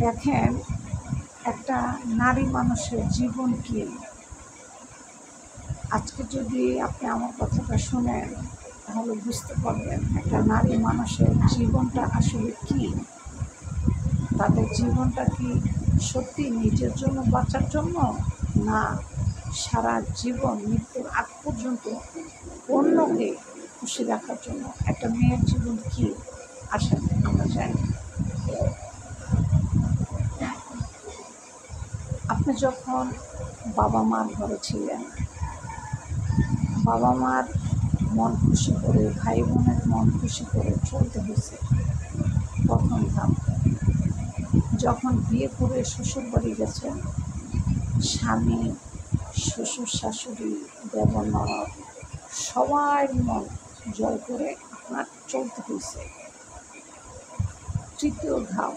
দেখেন, একটা নারী মানুষের জীবন কি, আজকে যদি আপনি আমার কথাটা শুনেন তাহলে বুঝতে পারবেন একটা নারী মানুষের জীবনটা আসলে কি। তাদের জীবনটা কি সত্যি নিজের জন্য বাঁচার জন্য, না সারা জীবন মৃত্যুর আগ পর্যন্ত অন্যকে খুশি রাখার জন্য। একটা মেয়ের জীবন কি আসলে আমরা জানি। আপনি যখন বাবা মার ঘরে ছিলেন, বাবা মার মন খুশি করে, ভাই বোনের মন খুশি করে চলতে হয়েছে প্রথম ধাপ। যখন বিয়ে করে শ্বশুর বাড়ি গেছেন, স্বামী, শ্বশুর শাশুড়ি, দেবর ননদ সবার মন জয় করে আপনার চলতে হয়েছে। তৃতীয় ধাপ,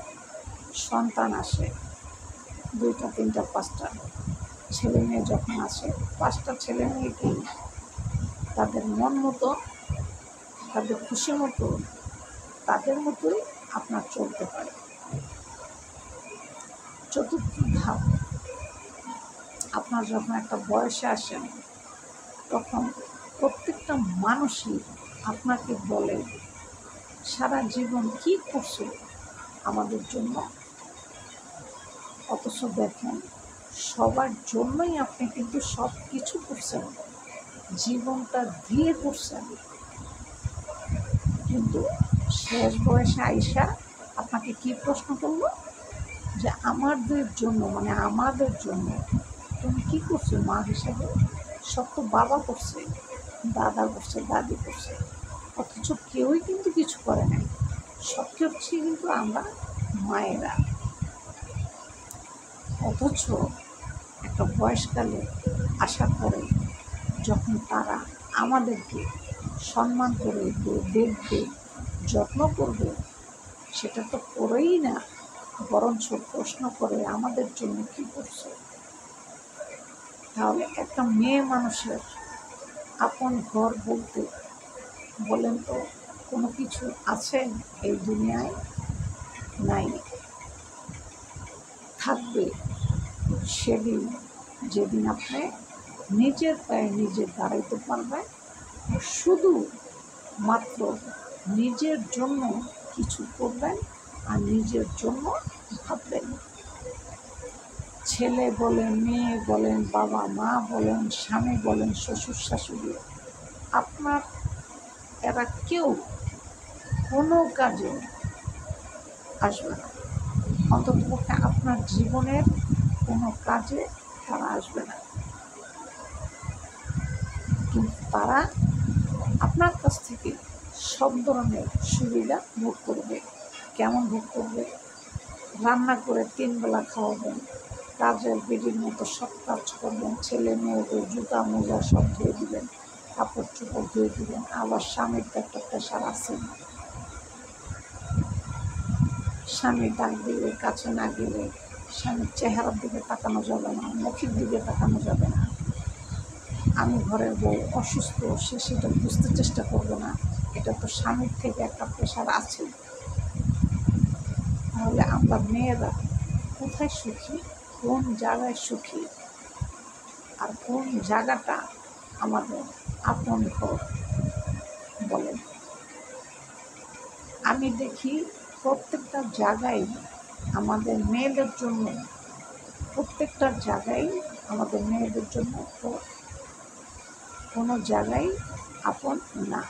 সন্তান আসে, 2টা 3টা 5টা ছেলে মেয়ে যখন আসে, 5টা ছেলে মেয়েকে তাদের মন মতো, তাদের খুশি মতো, তাদের মতোই আপনার চলতে পারে। চতুর্থ ধাপ, আপনার যখন একটা বয়সে আসেন তখন প্রত্যেকটা মানুষই আপনাকে বলে সারা জীবন কি করছো আমাদের জন্য। অথচ দেখেন, সবার জন্যই আপনি কিন্তু সব কিছু করছেন, জীবনটা দিয়ে করছেন, কিন্তু শেষ বয়সে আইসা আপনাকে কি প্রশ্ন করলো যে আমাদের জন্য, মানে আমাদের জন্য তুমি কি করছো মা হিসাবে? সব তো বাবা করছে, দাদা করছে, দাদি করছে, অথচ কেউই কিন্তু কিছু করে নাই। সব করছি কিন্তু আমরা মায়েরা। অথচ একটা বয়সকালে আসার পরে যখন তারা আমাদেরকে সম্মান করে দেখবে, যত্ন করবে, সেটা তো করেই না, বরঞ্চ প্রশ্ন করে আমাদের জন্য কি করছে। তাহলে একটা মেয়ে মানুষের আপন ঘর বলতে বলেন তো কোনো কিছু আছে এই দুনিয়ায়? নাই। থাকবে সেদিন যেদিন আপনি নিজের পায়ে নিজে দাঁড়াইতে পারবেন, শুধু মাত্র নিজের জন্য কিছু করবেন আর নিজের জন্য ভাববেন। ছেলে বলেন, মেয়ে বলেন, বাবা মা বলেন, স্বামী বলেন, শ্বশুর শাশুড়ি, আপনার এরা কেউ কোনো কাজে আসবে না। অন্ততপক্ষে আপনার জীবনের কোনো কাজে তারা আসবে না, কিন্তু তারা আপনার কাছ থেকে সব ধরনের সুবিধা ভোগ করবে। কেমন ভোগ করবে? রান্না করে 3 বেলা খাওয়াবেন, কাজের বেডির মতো সব কাজ করবেন, ছেলে মেয়েদের জুতা মোজা সব ধুয়ে দিবেন, কাপড় চোপড় ধুয়ে দিবেন। আবার স্বামীর তো একটা প্রেশার আছে, স্বামী ডাক দিলে কাছে না গেলে স্বামীর চেহারার দিকে তাকানো যাবে না, মুখের দিকে তাকানো যাবে না। আমি ঘরের বউ, অসুস্থ, সে সেটা বুঝতে চেষ্টা করবে না, এটা তো স্বামীর থেকে একটা প্রেশার আছে। তাহলে আমরা মেয়েরা কোথায় সুখী, কোন জায়গায় সুখী, আর কোন জায়গাটা আমাদের আপন ঘর বলেন? আমি দেখি প্রত্যেকটা জায়গায় আমাদের মেয়েদের জন্য, প্রত্যেকটা জায়গায় আমাদের মেয়েদের জন্য কোনো জায়গায় আপন না।